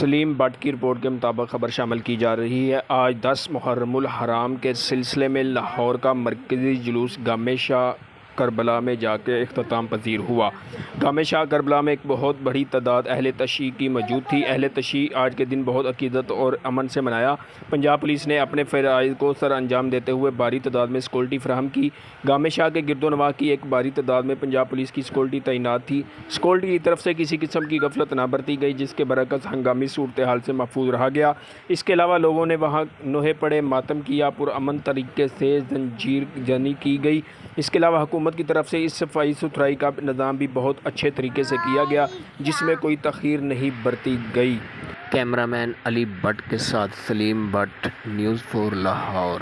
سلیم but کی report کے مطابق خبر شامل کی جا رہی ہے۔ آج 10 محرم الحرام کے سلسلے میں لاہور کا مرکزی جلوس گامِ شاہ کربلا میں جا کے اختتام پذیر ہوا۔ گامِ شاہ کربلا میں ایک بہت بڑی تعداد اہل تشیع کی موجود تھی۔ اہل تشیع آج کے دن بہت عقیدت اور امن سے منایا۔ پنجاب پولیس نے اپنے فرائض کو سر انجام دیتے ہوئے بھاری تعداد میں سیکورٹی فراہم کی۔ گامِ شاہ کے گرد و نواح کی ایک بھاری تعداد میں پنجاب پولیس کی سیکورٹی تعینات تھی۔ سیکورٹی کی طرف سے کسی قسم کی غفلت نہ برتی گئی، جس کے برعکس ہنگامی صورتحال سے محفوظ رہا گیا۔ اس کے علاوہ لوگوں نے وہاں نوحے پڑے ماتم کیا، پرامن طریقے سے زنجیر زنی کی گئی۔ اس کے علاوہ حکومت کی طرف سے اس صفائی ستھرائی کا نظام بھی بہت اچھے طریقے سے کیا گیا، جس میں کوئی تاخیر نہیں برتی گئی۔ کیمرہ مین علی بٹ کے ساتھ سلیم بٹ، نیوز 4 لاہور۔